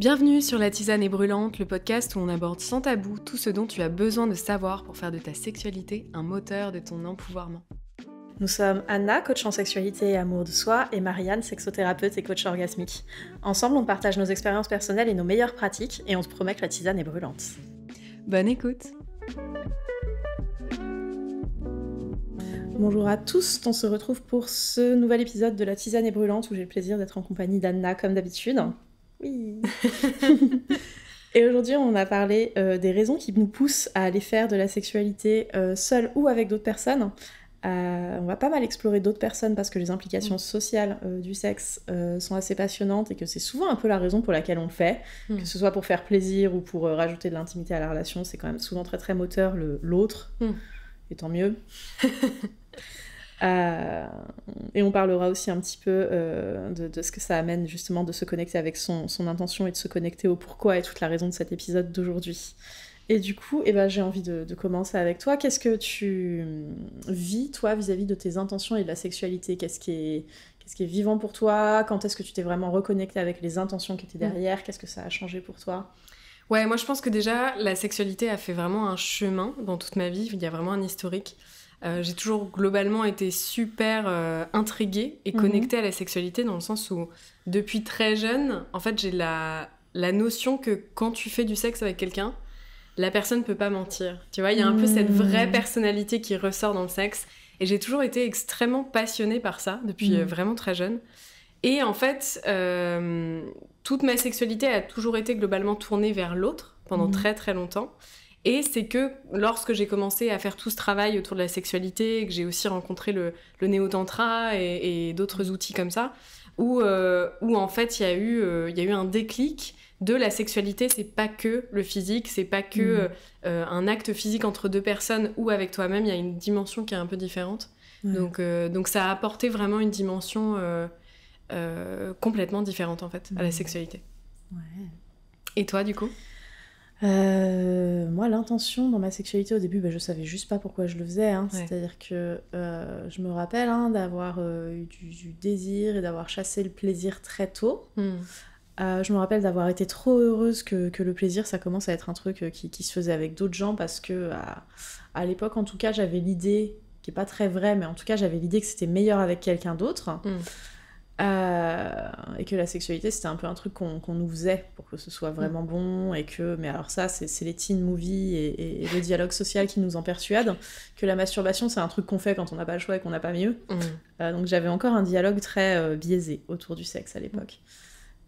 Bienvenue sur La Tisane est brûlante, le podcast où on aborde sans tabou tout ce dont tu as besoin de savoir pour faire de ta sexualité un moteur de ton empouvoirment. Nous sommes Anna, coach en sexualité et amour de soi, et Marianne, sexothérapeute et coach orgasmique. Ensemble, on partage nos expériences personnelles et nos meilleures pratiques, et on se promet que la tisane est brûlante. Bonne écoute. Bonjour à tous, on se retrouve pour ce nouvel épisode de La Tisane est brûlante, où j'ai le plaisir d'être en compagnie d'Anna, comme d'habitude. Oui. Et aujourd'hui, on a parlé des raisons qui nous poussent à aller faire de la sexualité seule ou avec d'autres personnes. On va pas mal explorer d'autres personnes parce que les implications sociales du sexe sont assez passionnantes et que c'est souvent un peu la raison pour laquelle on le fait, que ce soit pour faire plaisir ou pour rajouter de l'intimité à la relation. C'est quand même souvent très très moteur l'autre, et tant mieux. Et on parlera aussi un petit peu de ce que ça amène justement de se connecter avec son intention et de se connecter au pourquoi et toute la raison de cet épisode d'aujourd'hui. Et du coup, j'ai envie de commencer avec toi. Qu'est-ce que tu vis, toi, vis-à-vis de tes intentions et de la sexualité ? Qu'est-ce qui est vivant pour toi ? Quand est-ce que tu t'es vraiment reconnecté avec les intentions qui étaient derrière ? Qu'est-ce que ça a changé pour toi ? Ouais, moi je pense que déjà, la sexualité a fait vraiment un chemin dans toute ma vie. Il y a vraiment un historique. J'ai toujours globalement été super intriguée et connectée à la sexualité dans le sens où, depuis très jeune, en fait, j'ai la notion que quand tu fais du sexe avec quelqu'un, la personne peut pas mentir. Tu vois, il y a un peu cette vraie personnalité qui ressort dans le sexe. Et j'ai toujours été extrêmement passionnée par ça, depuis vraiment très jeune. Et en fait, toute ma sexualité a toujours été globalement tournée vers l'autre, pendant très très longtemps. Et c'est que lorsque j'ai commencé à faire tout ce travail autour de la sexualité, que j'ai aussi rencontré le néo-tantra et d'autres outils comme ça, où en fait il y a eu un déclic de la sexualité. C'est pas que le physique, c'est pas que un acte physique entre deux personnes ou avec toi-même, il y a une dimension qui est un peu différente. Ouais. Donc ça a apporté vraiment une dimension complètement différente en fait à la sexualité. Ouais. Et toi du coup ? Moi, l'intention dans ma sexualité au début, je savais juste pas pourquoi je le faisais. Ouais. C'est-à-dire que je me rappelle d'avoir eu du désir et d'avoir chassé le plaisir très tôt. Je me rappelle d'avoir été trop heureuse que le plaisir, ça commence à être un truc qui se faisait avec d'autres gens parce que à l'époque, en tout cas, j'avais l'idée, qui est pas très vraie, mais en tout cas, j'avais l'idée que c'était meilleur avec quelqu'un d'autre. Et que la sexualité c'était un peu un truc qu'on nous faisait pour que ce soit vraiment bon mais alors ça c'est les teen movies et le dialogue social qui nous en persuade que la masturbation c'est un truc qu'on fait quand on n'a pas le choix et qu'on n'a pas mieux. Donc j'avais encore un dialogue très biaisé autour du sexe à l'époque.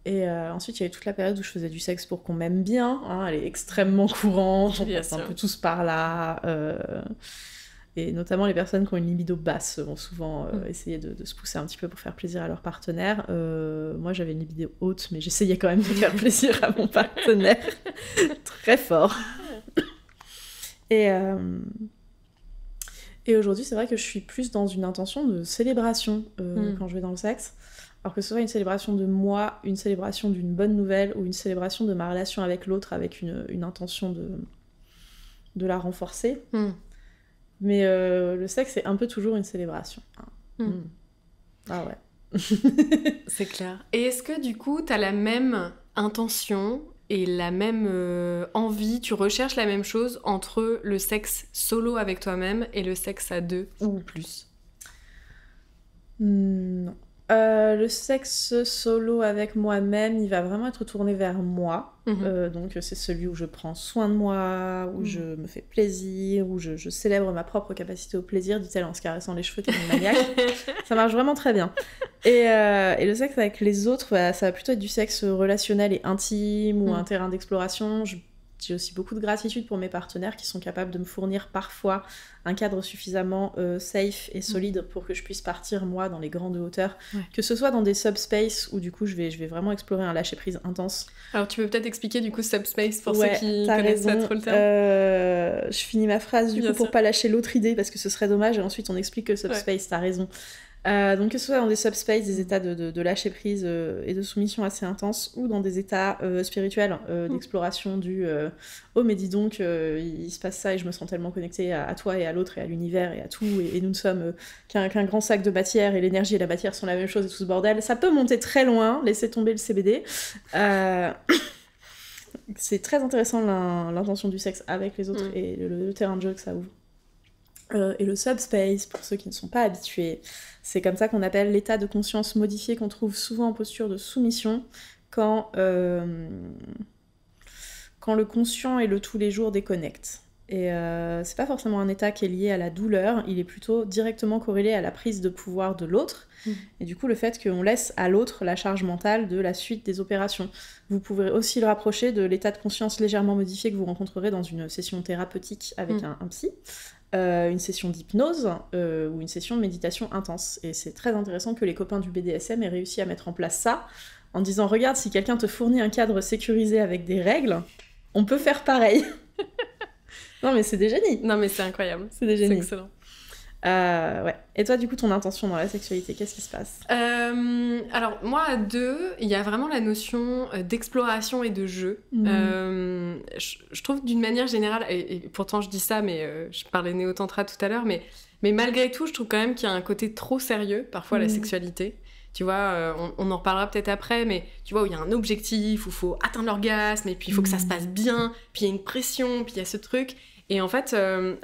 Et ensuite il y a eu toute la période où je faisais du sexe pour qu'on m'aime bien, elle est extrêmement courante, on passe un peu tous par là. Et notamment les personnes qui ont une libido basse vont souvent essayer de se pousser un petit peu pour faire plaisir à leur partenaire. Moi j'avais une libido haute, mais j'essayais quand même de faire plaisir à mon partenaire très fort. Et aujourd'hui c'est vrai que je suis plus dans une intention de célébration quand je vais dans le sexe. Alors que ce soit une célébration de moi, une célébration d'une bonne nouvelle ou une célébration de ma relation avec l'autre avec une intention de la renforcer. Mais le sexe, c'est un peu toujours une célébration. Ah ouais. C'est clair. Et est-ce que du coup, t'as la même intention et la même envie, tu recherches la même chose entre le sexe solo avec toi-même et le sexe à deux ou plus ? Non. Le sexe solo avec moi-même, il va vraiment être tourné vers moi. Donc c'est celui où je prends soin de moi, où je me fais plaisir, où je célèbre ma propre capacité au plaisir, dit-elle en se caressant les cheveux comme une maniaque. Ça marche vraiment très bien. Et le sexe avec les autres, ça va plutôt être du sexe relationnel et intime ou un terrain d'exploration. J'ai aussi beaucoup de gratitude pour mes partenaires qui sont capables de me fournir parfois un cadre suffisamment safe et solide pour que je puisse partir, moi, dans les grandes hauteurs. Que ce soit dans des subspace où, du coup, je vais vraiment explorer un lâcher-prise intense. Alors, tu peux peut-être expliquer, du coup, subspace pour ceux qui connaissent pas trop le terme. Je finis ma phrase, du coup, pour pas lâcher l'autre idée, parce que ce serait dommage, et ensuite on explique que le subspace, t'as raison. Donc que ce soit dans des subspace, des états de lâcher prise et de soumission assez intenses, ou dans des états spirituels d'exploration du oh mais dis donc il se passe ça et je me sens tellement connectée à toi et à l'autre et à l'univers et à tout et nous ne sommes qu'un grand sac de matière et l'énergie et la matière sont la même chose et tout ce bordel, ça peut monter très loin, laissez tomber le CBD. c'est très intéressant l'intention du sexe avec les autres et le terrain de jeu que ça ouvre. Et le subspace, pour ceux qui ne sont pas habitués, c'est comme ça qu'on appelle l'état de conscience modifié qu'on trouve souvent en posture de soumission quand le conscient et le tous les jours déconnectent. Et c'est pas forcément un état qui est lié à la douleur, il est plutôt directement corrélé à la prise de pouvoir de l'autre, et du coup le fait qu'on laisse à l'autre la charge mentale de la suite des opérations. Vous pouvez aussi le rapprocher de l'état de conscience légèrement modifié que vous rencontrerez dans une session thérapeutique avec un psy, une session d'hypnose ou une session de méditation intense. Et c'est très intéressant que les copains du BDSM aient réussi à mettre en place ça, en disant « Regarde, si quelqu'un te fournit un cadre sécurisé avec des règles, on peut faire pareil !» Non mais c'est des génies. Non mais c'est incroyable. C'est des génies. C'est excellent. Ouais. Et toi, du coup, ton intention dans la sexualité, qu'est-ce qui se passe ? Alors, moi, à 2, il y a vraiment la notion d'exploration et de jeu. Je trouve d'une manière générale, et pourtant je dis ça, mais je parlais néo-tantra tout à l'heure, mais malgré tout, je trouve quand même qu'il y a un côté trop sérieux, parfois, à la sexualité. Tu vois, on en reparlera peut-être après, mais tu vois, où il y a un objectif, où il faut atteindre l'orgasme, et puis il faut que ça se passe bien, puis il y a une pression, puis il y a ce truc. Et en fait,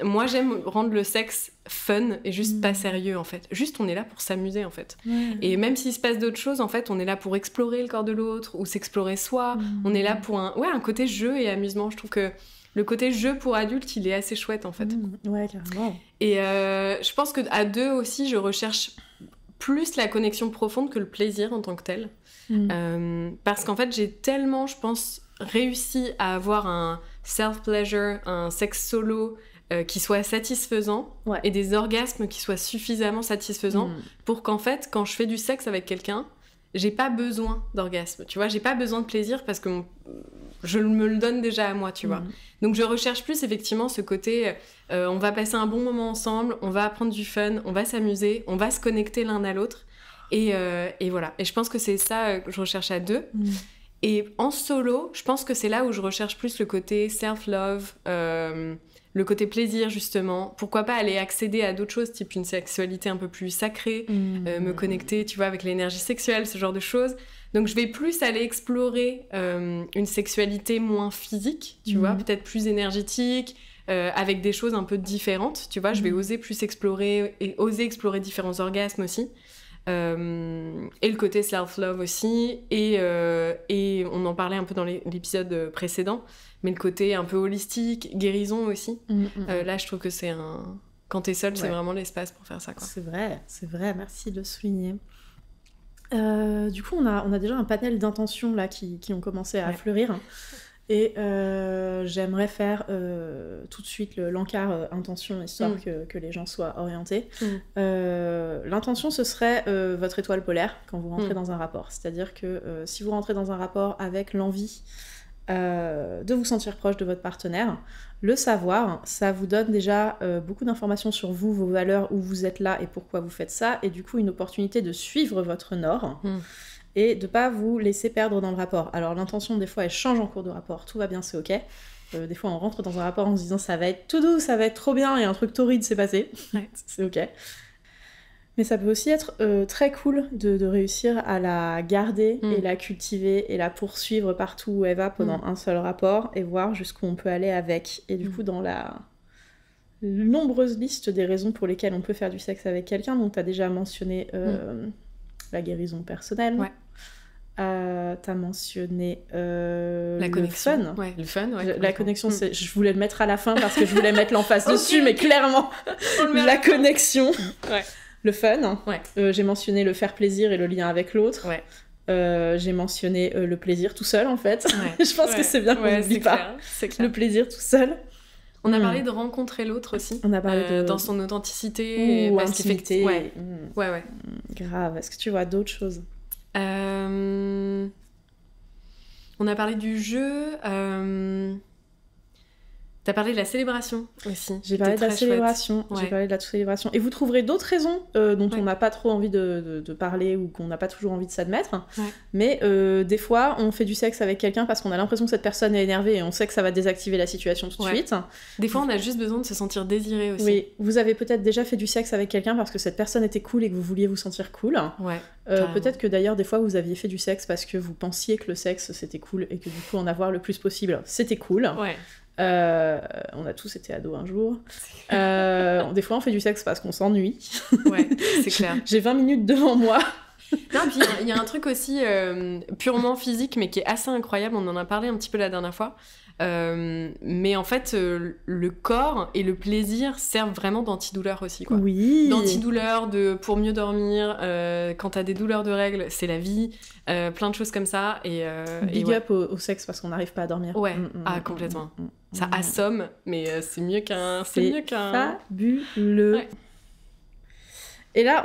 moi, j'aime rendre le sexe fun et juste pas sérieux, en fait. Juste, on est là pour s'amuser, en fait. Et même s'il se passe d'autres choses, en fait, on est là pour explorer le corps de l'autre ou s'explorer soi. On est là pour un côté jeu et amusement. Je trouve que le côté jeu pour adultes, il est assez chouette, en fait. Ouais, carrément. Et je pense qu'à 2 aussi, je recherche plus la connexion profonde que le plaisir en tant que tel. Parce qu'en fait, j'ai tellement, je pense, réussi à avoir un self-pleasure, un sexe solo qui soit satisfaisant et des orgasmes qui soient suffisamment satisfaisants pour qu'en fait, quand je fais du sexe avec quelqu'un, j'ai pas besoin d'orgasme, tu vois, j'ai pas besoin de plaisir parce que je me le donne déjà à moi, tu vois. Donc je recherche plus effectivement ce côté, on va passer un bon moment ensemble, on va apprendre du fun, on va s'amuser, on va se connecter l'un à l'autre, et voilà. Et je pense que c'est ça que je recherche à 2. Et en solo, je pense que c'est là où je recherche plus le côté self-love, le côté plaisir, justement. Pourquoi pas aller accéder à d'autres choses, type une sexualité un peu plus sacrée, me connecter, tu vois, avec l'énergie sexuelle, ce genre de choses. Donc je vais plus aller explorer une sexualité moins physique, tu vois, peut-être plus énergétique, avec des choses un peu différentes, tu vois. Je vais oser plus explorer, et oser explorer différents orgasmes aussi. Et le côté self-love aussi, et on en parlait un peu dans l'épisode précédent, mais le côté un peu holistique, guérison aussi. Là, je trouve que c'est quand t'es seule, c'est vraiment l'espace pour faire ça, quoi. C'est vrai, merci de le souligner. Du coup, on a déjà un panel d'intentions là qui ont commencé à fleurir. Et j'aimerais faire tout de suite l'encart intention, histoire que les gens soient orientés. L'intention, ce serait votre étoile polaire quand vous rentrez dans un rapport. C'est-à-dire que si vous rentrez dans un rapport avec l'envie de vous sentir proche de votre partenaire, le savoir, ça vous donne déjà beaucoup d'informations sur vous, vos valeurs, où vous êtes là et pourquoi vous faites ça, et du coup une opportunité de suivre votre nord. Et de pas vous laisser perdre dans le rapport. Alors l'intention, des fois, elle change en cours de rapport, tout va bien, c'est ok. Des fois, on rentre dans un rapport en se disant ça va être tout doux, ça va être trop bien, et un truc torride s'est passé. C'est ok. Mais ça peut aussi être très cool de réussir à la garder et la cultiver et la poursuivre partout où elle va pendant un seul rapport et voir jusqu'où on peut aller avec. Et du coup, dans la nombreuse liste des raisons pour lesquelles on peut faire du sexe avec quelqu'un, donc t'as déjà mentionné la guérison personnelle. T'as mentionné la connexion. Le fun. Ouais, le fun, la connexion, je voulais le mettre à la fin parce que je voulais mettre l'emphase dessus, mais clairement, la connexion. Le fun. J'ai mentionné le faire plaisir et le lien avec l'autre. J'ai mentionné le plaisir tout seul, en fait. Je pense que c'est bien qu'on n'oublie pas. C'est clair. Le plaisir tout seul. On a parlé de rencontrer l'autre aussi. On a parlé dans son authenticité. Ou intimité. Ouais. Grave. Est-ce que tu vois d'autres choses ? On a parlé du jeu. T'as parlé de la célébration aussi. J'ai parlé de la célébration. Ouais. J'ai parlé de la célébration. Et vous trouverez d'autres raisons dont Ouais. on n'a pas trop envie de parler ou qu'on n'a pas toujours envie de s'admettre. Ouais. Mais des fois, on fait du sexe avec quelqu'un parce qu'on a l'impression que cette personne est énervée et on sait que ça va désactiver la situation tout de suite. Des fois, on a juste besoin de se sentir désiré aussi. Oui, vous avez peut-être déjà fait du sexe avec quelqu'un parce que cette personne était cool et que vous vouliez vous sentir cool. Ouais. Peut-être que d'ailleurs, des fois, vous aviez fait du sexe parce que vous pensiez que le sexe c'était cool et que du coup, en avoir le plus possible, c'était cool. Ouais. On a tous été ados un jour. Des fois, on fait du sexe parce qu'on s'ennuie. Ouais, c'est clair. J'ai 20 minutes devant moi. Non, puis il y a un truc aussi purement physique, mais qui est assez incroyable. On en a parlé un petit peu la dernière fois. Mais en fait, le corps et le plaisir servent vraiment d'antidouleur aussi, quoi. Oui. D'antidouleur, pour mieux dormir. Quand t'as des douleurs de règles, c'est la vie. Plein de choses comme ça. Big up au sexe parce qu'on n'arrive pas à dormir. Ouais, complètement. Ça assomme, mais c'est mieux qu'un... C'est fabuleux. Ouais. Et là,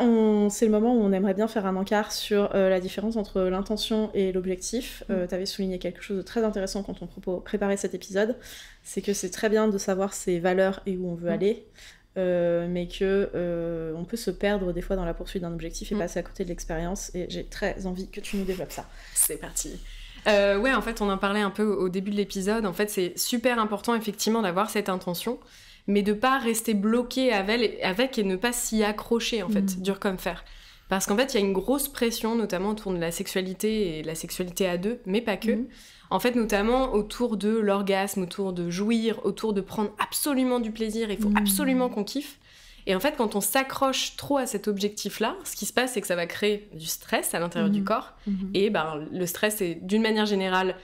c'est le moment où on aimerait bien faire un encart sur la différence entre l'intention et l'objectif. T'avais souligné quelque chose de très intéressant quand on préparait cet épisode, c'est que c'est très bien de savoir ses valeurs et où on veut aller, mais que on peut se perdre des fois dans la poursuite d'un objectif et passer à côté de l'expérience. Et j'ai très envie que tu nous développes ça. C'est parti. Ouais, en fait, on en parlait un peu au début de l'épisode. En fait, c'est super important, effectivement, d'avoir cette intention, mais de pas rester bloqué avec et ne pas s'y accrocher, en fait, dur comme fer. Parce qu'en fait, il y a une grosse pression, notamment autour de la sexualité et la sexualité à deux, mais pas que. En fait, notamment autour de l'orgasme, autour de jouir, autour de prendre absolument du plaisir. Il faut absolument qu'on kiffe. Et en fait, quand on s'accroche trop à cet objectif-là, ce qui se passe, c'est que ça va créer du stress à l'intérieur du corps. Et le stress est, d'une manière générale,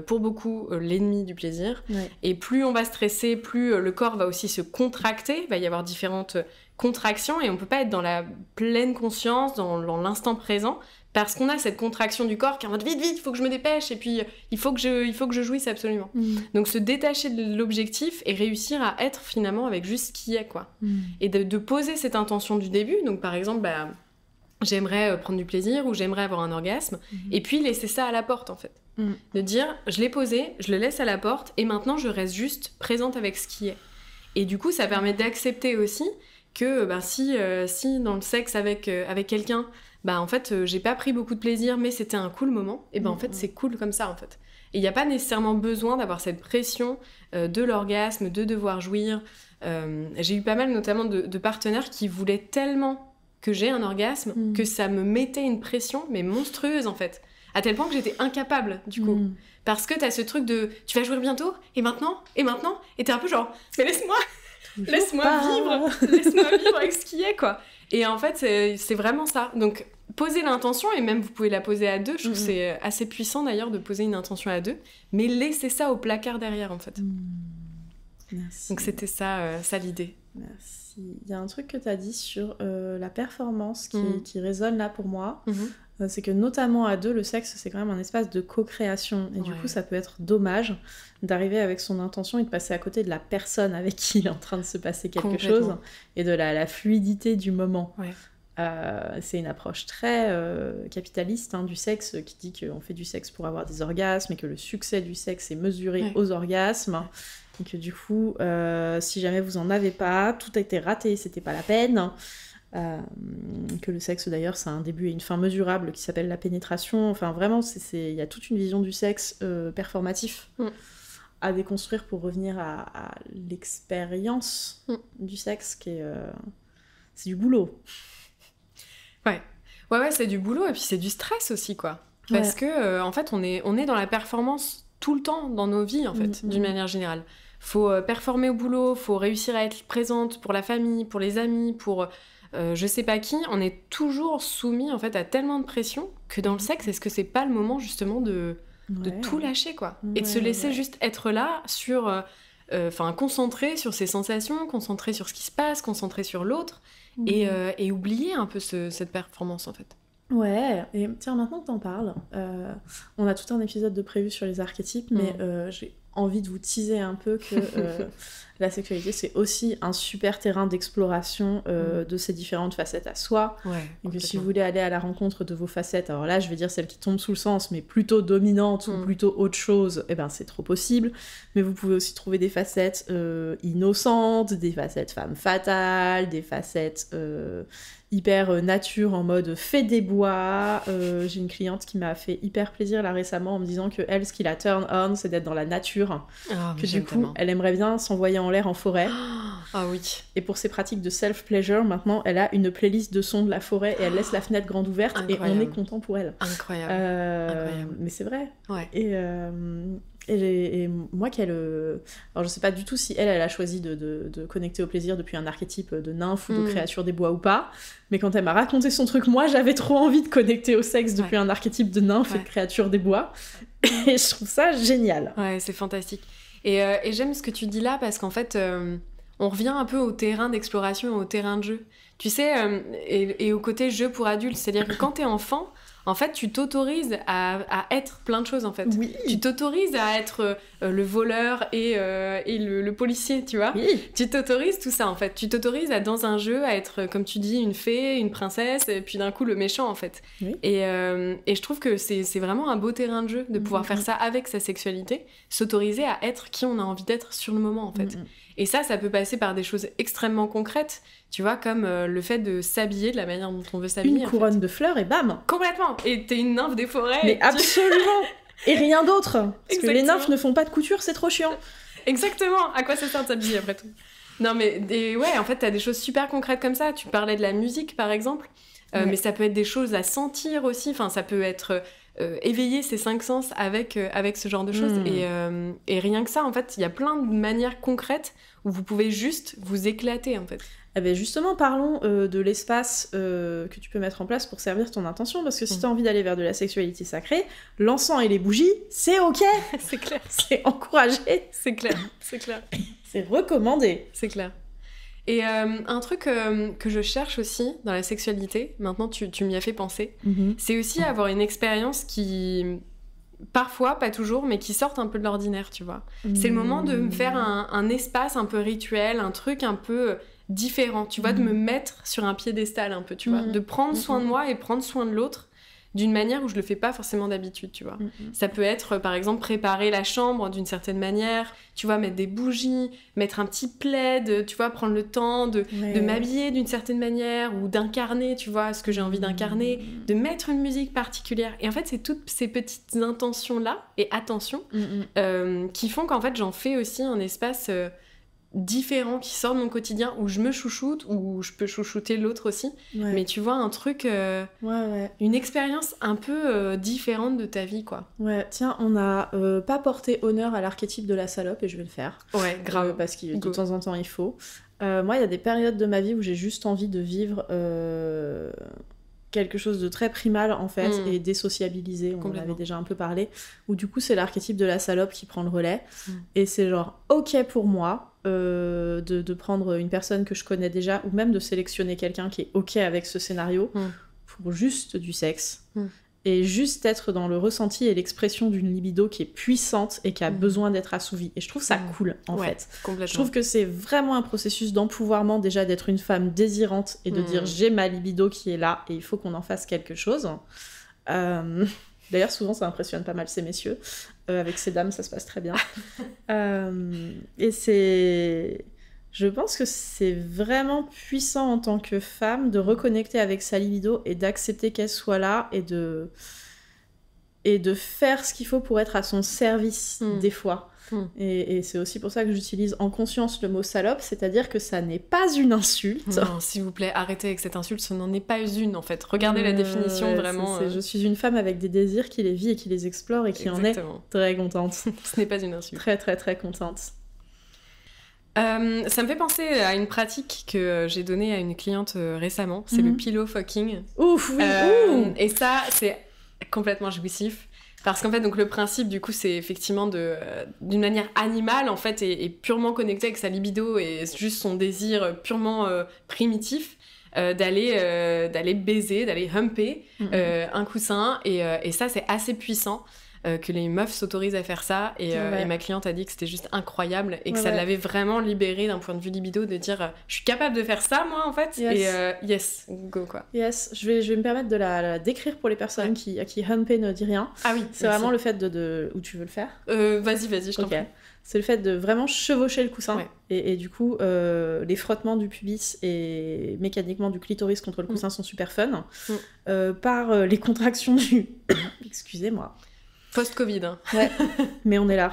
pour beaucoup, l'ennemi du plaisir. Ouais. Et plus on va stresser, plus le corps va aussi se contracter. Il va y avoir différentes contractions et on peut pas être dans la pleine conscience, dans l'instant présent, parce qu'on a cette contraction du corps qui est en mode vite, il faut que je me dépêche et puis il faut que je jouisse absolument. Donc se détacher de l'objectif et réussir à être finalement avec juste ce qui est, quoi. Et de poser cette intention du début. Donc par exemple, j'aimerais prendre du plaisir ou j'aimerais avoir un orgasme, et puis laisser ça à la porte en fait. De dire, je l'ai posé, je le laisse à la porte et maintenant je reste juste présente avec ce qui est. Et du coup, ça permet d'accepter aussi que si dans le sexe avec quelqu'un, en fait, j'ai pas pris beaucoup de plaisir, mais c'était un cool moment, et en fait, c'est cool comme ça, en fait. Et il n'y a pas nécessairement besoin d'avoir cette pression de l'orgasme, de devoir jouir. J'ai eu pas mal, notamment, de partenaires qui voulaient tellement que j'ai un orgasme que ça me mettait une pression, mais monstrueuse, en fait. À tel point que j'étais incapable, du coup. Parce que t'as ce truc de « tu vas jouir bientôt, et maintenant, et t'es un peu genre « mais laisse-moi vivre avec ce qui est, quoi !» Et en fait, c'est vraiment ça. Donc, posez l'intention, et même vous pouvez la poser à deux. Je trouve que c'est assez puissant, d'ailleurs, de poser une intention à deux. Mais laissez ça au placard derrière, en fait. Merci. Donc, c'était ça l'idée. Merci. Il y a un truc que tu as dit sur la performance qui résonne là pour moi. C'est que notamment à deux, le sexe, c'est quand même un espace de co-création. Et du coup, ça peut être dommage d'arriver avec son intention et de passer à côté de la personne avec qui il est en train de se passer quelque chose et de la fluidité du moment. C'est une approche très capitaliste du sexe qui dit qu'on fait du sexe pour avoir des orgasmes et que le succès du sexe est mesuré aux orgasmes. Et que du coup, si jamais vous en avez pas, tout a été raté, c'était pas la peine. Que le sexe d'ailleurs c'est un début et une fin mesurable qui s'appelle la pénétration. Enfin vraiment, il y a toute une vision du sexe performatif à déconstruire pour revenir à l'expérience du sexe qui est... c'est du boulot. Ouais, c'est du boulot et puis c'est du stress aussi, quoi. Parce que, en fait, on est dans la performance tout le temps dans nos vies, en fait, d'une manière générale. Faut performer au boulot, faut réussir à être présente pour la famille, pour les amis, pour je sais pas qui. On est toujours soumis, en fait, à tellement de pression que dans le sexe, est-ce que c'est pas le moment, justement, de tout lâcher, quoi. Et de se laisser juste être là sur... concentré sur ses sensations, concentré sur ce qui se passe, concentré sur l'autre, et oublier un peu cette performance, en fait. Ouais, et tiens, maintenant que t'en parles, on a tout un épisode de prévu sur les archétypes, mais j'ai envie de vous teaser un peu que la sexualité, c'est aussi un super terrain d'exploration de ces différentes facettes à soi. Et que si vous voulez aller à la rencontre de vos facettes, alors là, je vais dire celles qui tombent sous le sens, mais plutôt dominantes ou plutôt autre chose, eh ben, c'est trop possible. Mais vous pouvez aussi trouver des facettes innocentes, des facettes femmes fatales, des facettes hyper nature en mode fée des bois. J'ai une cliente qui m'a fait hyper plaisir là récemment en me disant que elle, ce qui la turn on, c'est d'être dans la nature. Que du coup, elle aimerait bien s'envoyer en l'air en forêt. Ah oui. Et pour ses pratiques de self-pleasure, maintenant, elle a une playlist de sons de la forêt et elle laisse la fenêtre grande ouverte. Incroyable. Et on est content pour elle. Incroyable. Mais c'est vrai. Ouais. Et moi alors je sais pas du tout si elle a choisi de connecter au plaisir depuis un archétype de nymphe ou de créature des bois ou pas, mais quand elle m'a raconté son truc, moi j'avais trop envie de connecter au sexe depuis un archétype de nymphe et de créature des bois, et je trouve ça génial. Ouais, c'est fantastique. Et j'aime ce que tu dis là, parce qu'en fait on revient un peu au terrain d'exploration, au terrain de jeu, tu sais, et au côté jeu pour adultes, c'est-à-dire que quand t'es enfant, en fait, tu t'autorises à être plein de choses, en fait. Oui. Tu t'autorises à être le voleur et le policier, tu vois. Oui. Tu t'autorises tout ça, en fait. Tu t'autorises dans un jeu, à être, comme tu dis, une fée, une princesse, et puis d'un coup, le méchant, en fait. Oui. Et je trouve que c'est vraiment un beau terrain de jeu de pouvoir faire ça avec sa sexualité, s'autoriser à être qui on a envie d'être sur le moment, en fait. Et ça peut passer par des choses extrêmement concrètes, tu vois, comme le fait de s'habiller de la manière dont on veut s'habiller. Une couronne de fleurs et bam. Complètement. Et t'es une nymphe des forêts. Mais absolument. Et rien d'autre. Parce que les nymphes ne font pas de couture, c'est trop chiant. Exactement. À quoi ça sert de s'habiller après tout? Non mais ouais, en fait, t'as des choses super concrètes comme ça. Tu parlais de la musique, par exemple. Mais ça peut être des choses à sentir aussi. Enfin, ça peut être éveiller ses 5 sens avec ce genre de choses. Et rien que ça, en fait, il y a plein de manières concrètes où vous pouvez juste vous éclater, en fait. Eh bien justement, parlons de l'espace que tu peux mettre en place pour servir ton intention, parce que si tu as envie d'aller vers de la sexualité sacrée, l'encens et les bougies, c'est ok. C'est clair. C'est encouragé. C'est clair, c'est clair. C'est recommandé. C'est clair. Et un truc que je cherche aussi dans la sexualité, maintenant tu m'y as fait penser, c'est aussi avoir une expérience qui, parfois, pas toujours, mais qui sorte un peu de l'ordinaire, tu vois. C'est le moment de me faire un espace un peu rituel, un truc un peu différent, tu vois, de me mettre sur un piédestal un peu, tu vois, de prendre soin de moi et prendre soin de l'autre d'une manière où je le fais pas forcément d'habitude, tu vois. Ça peut être, par exemple, préparer la chambre d'une certaine manière, tu vois, mettre des bougies, mettre un petit plaid, tu vois, prendre le temps de m'habiller d'une certaine manière ou d'incarner, tu vois, ce que j'ai envie d'incarner, de mettre une musique particulière. Et en fait, c'est toutes ces petites intentions-là et attentions qui font qu'en fait, j'en fais aussi un espace différent qui sort de mon quotidien où je me chouchoute, où je peux chouchouter l'autre aussi, mais tu vois, un truc une expérience un peu différente de ta vie, quoi. Tiens, on n'a pas porté honneur à l'archétype de la salope et je vais le faire grave, parce que de temps en temps il faut. Moi, il y a des périodes de ma vie où j'ai juste envie de vivre quelque chose de très primal en fait et désociabilisé, on en avait déjà un peu parlé, où du coup c'est l'archétype de la salope qui prend le relais et c'est genre ok pour moi de prendre une personne que je connais déjà ou même de sélectionner quelqu'un qui est ok avec ce scénario pour juste du sexe et juste être dans le ressenti et l'expression d'une libido qui est puissante et qui a besoin d'être assouvie. Et je trouve ça cool, en fait. Complètement. Je trouve que c'est vraiment un processus d'empouvoirment, déjà, d'être une femme désirante et de dire « j'ai ma libido qui est là et il faut qu'on en fasse quelque chose ». D'ailleurs, souvent, ça impressionne pas mal ces messieurs. Avec ces dames, ça se passe très bien. Et c'est... Je pense que c'est vraiment puissant en tant que femme de reconnecter avec sa libido et d'accepter qu'elle soit là et de faire ce qu'il faut pour être à son service des fois. Et c'est aussi pour ça que j'utilise en conscience le mot salope, c'est-à-dire que ça n'est pas une insulte. Non, s'il vous plaît, arrêtez avec cette insulte, ce n'en est pas une en fait. Regardez la définition vraiment. Je suis une femme avec des désirs qui les vit et qui les explore et qui en est très contente. Ce n'est pas une insulte. Très très très contente. Ça me fait penser à une pratique que j'ai donnée à une cliente récemment, c'est le pillow fucking. Ouf, oui, et ça, c'est complètement jouissif. Parce qu'en fait, donc, le principe, du coup, c'est effectivement d'une manière animale, en fait, et purement connecté avec sa libido et juste son désir purement primitif, d'aller baiser, d'aller humper un coussin. Et ça, c'est assez puissant. que les meufs s'autorisent à faire ça. Et ma cliente a dit que c'était juste incroyable et que ça l'avait vraiment libérée d'un point de vue libido de dire je suis capable de faire ça, moi, en fait. Et yes, go, quoi. Yes, je vais me permettre de la décrire pour les personnes à qui Humpé ne dit rien. Ah oui, c'est vraiment le fait de... Où tu veux le faire Vas-y, je t'en prie. C'est le fait de vraiment chevaucher le coussin et du coup les frottements du pubis et mécaniquement du clitoris contre le coussin sont super fun par les contractions du... Excusez-moi. Post-Covid. Hein. Ouais, mais on est là.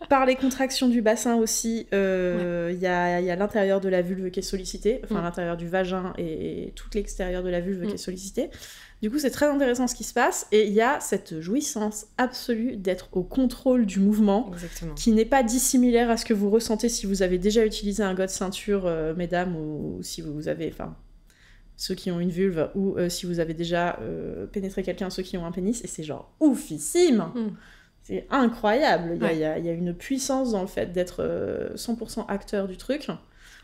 Par les contractions du bassin aussi, y a l'intérieur de la vulve qui est sollicité, enfin l'intérieur du vagin et tout l'extérieur de la vulve qui est sollicité. Du coup, c'est très intéressant ce qui se passe, et il y a cette jouissance absolue d'être au contrôle du mouvement, qui n'est pas dissimilaire à ce que vous ressentez si vous avez déjà utilisé un god ceinture, mesdames, ou si vous avez... Enfin, ceux qui ont une vulve, ou si vous avez déjà pénétré quelqu'un, ceux qui ont un pénis, et c'est genre oufissime. C'est incroyable. Il y a une puissance dans le fait d'être 100% acteur du truc.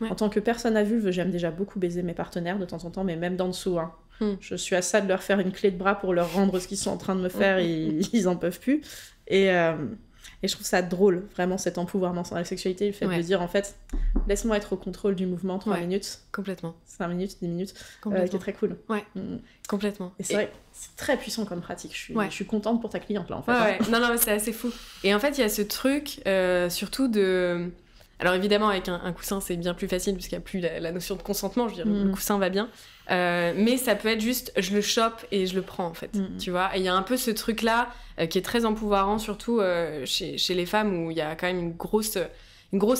En tant que personne à vulve, j'aime déjà beaucoup baiser mes partenaires de temps en temps, mais même d'en dessous. Hein. Je suis à ça de leur faire une clé de bras pour leur rendre ce qu'ils sont en train de me faire, ils en peuvent plus. Et je trouve ça drôle, vraiment, cet empouvoirment dans la sexualité, le fait de dire, en fait, laisse-moi être au contrôle du mouvement 3 minutes. Complètement. 5 minutes, 10 minutes, qui est très cool. Ouais, complètement. Et c'est vrai, c'est très puissant comme pratique. Je suis contente pour ta cliente, là, en fait. Non, mais c'est assez fou. Et en fait, il y a ce truc, surtout de... Alors évidemment, avec un coussin, c'est bien plus facile, puisqu'il n'y a plus la notion de consentement, je veux dire, le coussin va bien. Mais ça peut être juste, je le chope et je le prends, en fait, tu vois. Et il y a un peu ce truc-là qui est très empouvoirant, surtout chez les femmes, où il y a quand même une grosse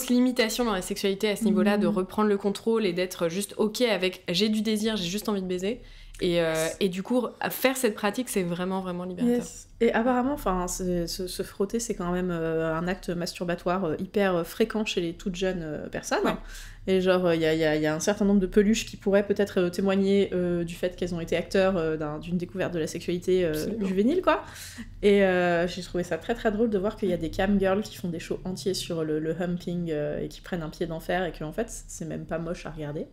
limitation dans la sexualité à ce niveau-là, de reprendre le contrôle et d'être juste OK avec « j'ai du désir, j'ai juste envie de baiser ». Et du coup, faire cette pratique, c'est vraiment, vraiment libérateur. Et apparemment, se frotter, c'est quand même un acte masturbatoire hyper fréquent chez les toutes jeunes personnes. Et genre, il y a un certain nombre de peluches qui pourraient peut-être témoigner du fait qu'elles ont été acteurs d'une découverte de la sexualité juvénile, quoi. Et j'ai trouvé ça très très drôle de voir qu'il y a des cam girls qui font des shows entiers sur le humping et qui prennent un pied d'enfer, et qu'en fait, c'est même pas moche à regarder.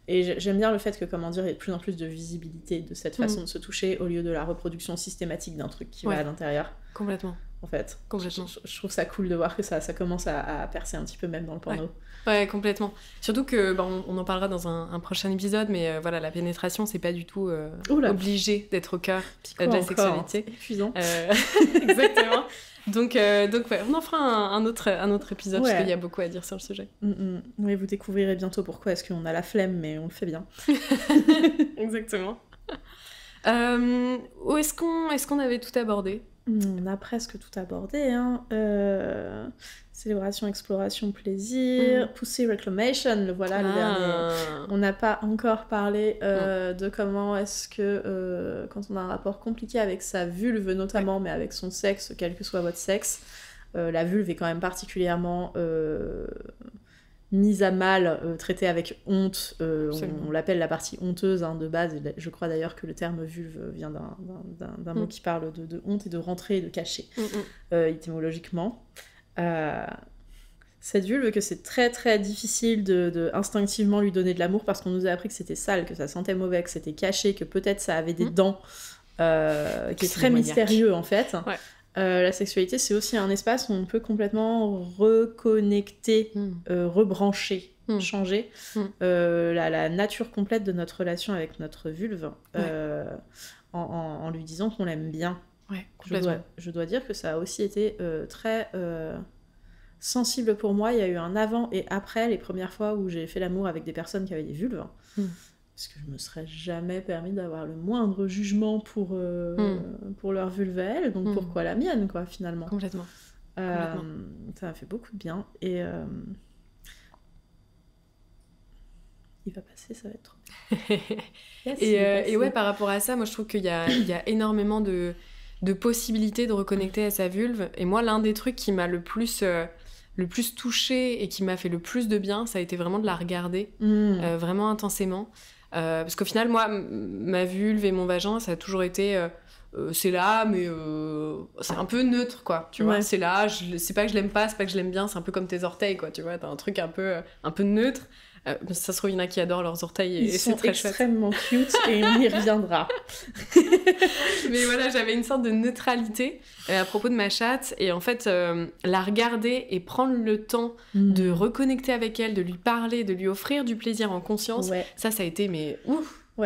Et j'aime bien le fait que, comment dire, il y ait de plus en plus de visibilité de cette façon de se toucher, au lieu de la reproduction systématique d'un truc qui va à l'intérieur. Complètement. En fait. Complètement. Je trouve ça cool de voir que ça commence à percer un petit peu même dans le porno. Ouais, complètement. Surtout que, on en parlera dans un prochain épisode, mais voilà, la pénétration, c'est pas du tout obligé d'être au cœur de la sexualité. C'est épuisant. Exactement. Donc on en fera un autre épisode, parce qu'il y a beaucoup à dire sur le sujet. Oui, vous découvrirez bientôt pourquoi est-ce qu'on a la flemme, mais on le fait bien. Exactement. Où est-ce qu'on avait tout abordé ? On a presque tout abordé, hein. Célébration, exploration, plaisir, pussy reclamation, le dernier. On n'a pas encore parlé de comment est-ce que, quand on a un rapport compliqué avec sa vulve notamment, mais avec son sexe, quel que soit votre sexe, la vulve est quand même particulièrement mise à mal, traitée avec honte. On l'appelle la partie honteuse de base. Je crois d'ailleurs que le terme vulve vient d'un mot qui parle de honte et de rentrer et de cacher, étymologiquement. Cette vulve, que c'est très très difficile de instinctivement lui donner de l'amour, parce qu'on nous a appris que c'était sale, que ça sentait mauvais, que c'était caché, que peut-être ça avait des dents, qui est très mystérieux en fait. La sexualité, c'est aussi un espace où on peut complètement reconnecter, rebrancher, changer la nature complète de notre relation avec notre vulve, en lui disant qu'on l'aime bien. Je dois dire que ça a aussi été très sensible pour moi. Il y a eu un avant et après les premières fois où j'ai fait l'amour avec des personnes qui avaient des vulves. Parce que je me serais jamais permis d'avoir le moindre jugement pour leur vulve à elle, donc pourquoi la mienne, quoi, finalement. Complètement. Ça m'a fait beaucoup de bien, et il va passer, ça va être trop. Yes, et ouais, par rapport à ça, moi je trouve qu'il y a énormément de possibilités de reconnecter à sa vulve, et moi l'un des trucs qui m'a le plus touchée et qui m'a fait le plus de bien, ça a été vraiment de la regarder, vraiment intensément. Parce qu'au final, moi, ma vulve et mon vagin, ça a toujours été c'est là, mais c'est un peu neutre, quoi, tu vois. C'est là, c'est pas que je l'aime pas, c'est pas que je l'aime bien, c'est un peu comme tes orteils, quoi, tu vois. T'as un truc un peu neutre. Ça se trouve, il y en a qui adorent leurs orteils et c'est très chouette. Ils sont extrêmement cute et on y reviendra. Mais voilà, j'avais une sorte de neutralité à propos de ma chatte et en fait, la regarder et prendre le temps de reconnecter avec elle, de lui parler, de lui offrir du plaisir en conscience, ça a été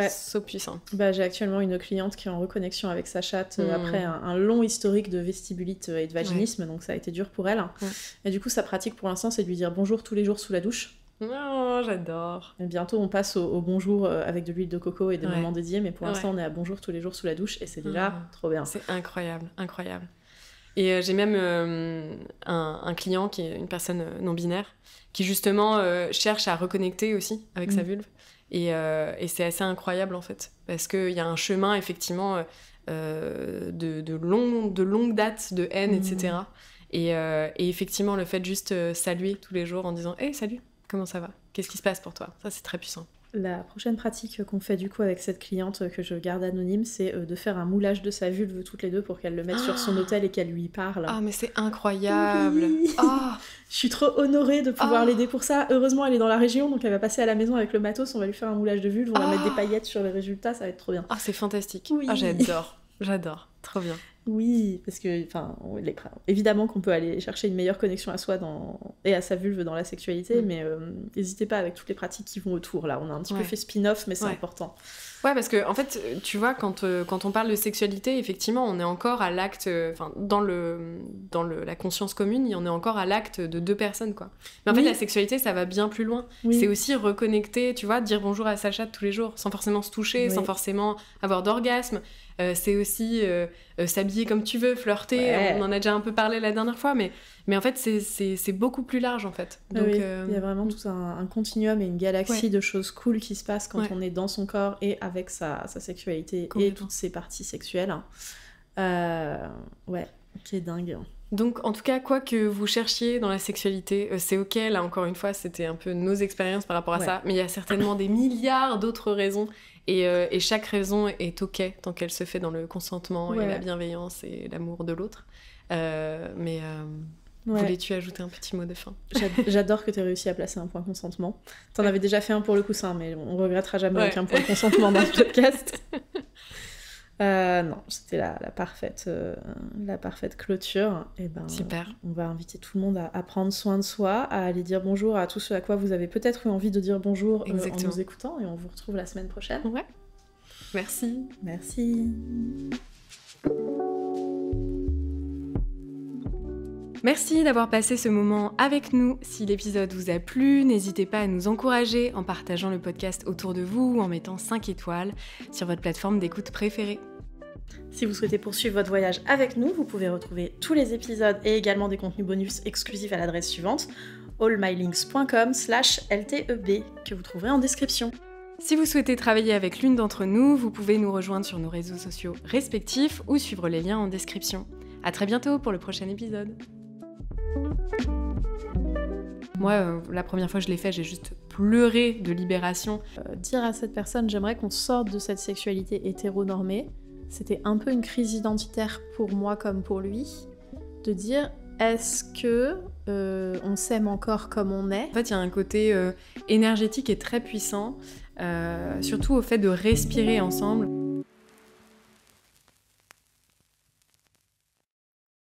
so puissant. J'ai actuellement une cliente qui est en reconnexion avec sa chatte après un long historique de vestibulite et de vaginisme, donc ça a été dur pour elle. Et du coup, sa pratique pour l'instant, c'est de lui dire bonjour tous les jours sous la douche. Oh, j'adore. Et bientôt, on passe au bonjour avec de l'huile de coco et des moments dédiés, mais pour l'instant, on est à bonjour tous les jours sous la douche et c'est déjà trop bien. C'est incroyable. Et j'ai même un client qui est une personne non-binaire qui justement cherche à reconnecter aussi avec sa vulve. Et c'est assez incroyable en fait, parce qu'il y a un chemin effectivement de longue date de haine, etc. Et effectivement, le fait de juste saluer tous les jours en disant « Hey, salut !» Comment ça va? Qu'est-ce qui se passe pour toi? Ça, c'est très puissant. La prochaine pratique qu'on fait du coup avec cette cliente que je garde anonyme, c'est de faire un moulage de sa vulve toutes les deux pour qu'elle le mette sur son autel et qu'elle lui parle. Ah, mais c'est incroyable! Oui. Je suis trop honorée de pouvoir l'aider pour ça. Heureusement, elle est dans la région, donc elle va passer à la maison avec le matos, on va lui faire un moulage de vulve, on va mettre des paillettes sur les résultats, ça va être trop bien. Ah, c'est fantastique. Oui. Ah, j'adore. Trop bien. Oui, parce que, évidemment qu'on peut aller chercher une meilleure connexion à soi et à sa vulve dans la sexualité, mais n'hésitez pas avec toutes les pratiques qui vont autour, là. On a un petit peu fait spin-off, mais c'est important. Ouais, parce que, en fait, tu vois, quand on parle de sexualité, effectivement, on est encore à l'acte... dans la conscience commune, on est encore à l'acte de deux personnes, quoi. Mais en fait, la sexualité, ça va bien plus loin. Oui. C'est aussi reconnecter, tu vois, dire bonjour à sa chatte tous les jours, sans forcément se toucher, sans forcément avoir d'orgasme. C'est aussi s'habiller comme tu veux, flirter, on en a déjà un peu parlé la dernière fois, mais en fait c'est beaucoup plus large en fait. Donc, il y a vraiment tout un continuum et une galaxie de choses cool qui se passent quand on est dans son corps et avec sa sexualité et toutes ses parties sexuelles. Qui est dingue. Donc en tout cas, quoi que vous cherchiez dans la sexualité, c'est ok, là encore une fois c'était un peu nos expériences par rapport à ça, mais il y a certainement des milliards d'autres raisons. Et chaque raison est ok tant qu'elle se fait dans le consentement et la bienveillance et l'amour de l'autre. Voulais-tu ajouter un petit mot de fin? J'adore que tu aies réussi à placer un point consentement. T'en avais déjà fait un pour le coussin, mais on regrettera jamais aucun point consentement dans le podcast. Non, c'était la parfaite clôture. Et super. On va inviter tout le monde à prendre soin de soi, à aller dire bonjour à tous ceux à quoi vous avez peut-être eu envie de dire bonjour en nous écoutant, et on vous retrouve la semaine prochaine. Ouais. Merci. Merci d'avoir passé ce moment avec nous. Si l'épisode vous a plu, n'hésitez pas à nous encourager en partageant le podcast autour de vous ou en mettant 5 étoiles sur votre plateforme d'écoute préférée. Si vous souhaitez poursuivre votre voyage avec nous, vous pouvez retrouver tous les épisodes et également des contenus bonus exclusifs à l'adresse suivante, allmylinks.com/lteb, que vous trouverez en description. Si vous souhaitez travailler avec l'une d'entre nous, vous pouvez nous rejoindre sur nos réseaux sociaux respectifs ou suivre les liens en description. À très bientôt pour le prochain épisode. Moi, la première fois que je l'ai fait, j'ai juste pleuré de libération. Dire à cette personne, j'aimerais qu'on sorte de cette sexualité hétéronormée, c'était un peu une crise identitaire pour moi comme pour lui, de dire, est-ce que on s'aime encore comme on est? En fait, il y a un côté énergétique et très puissant, surtout au fait de respirer ensemble.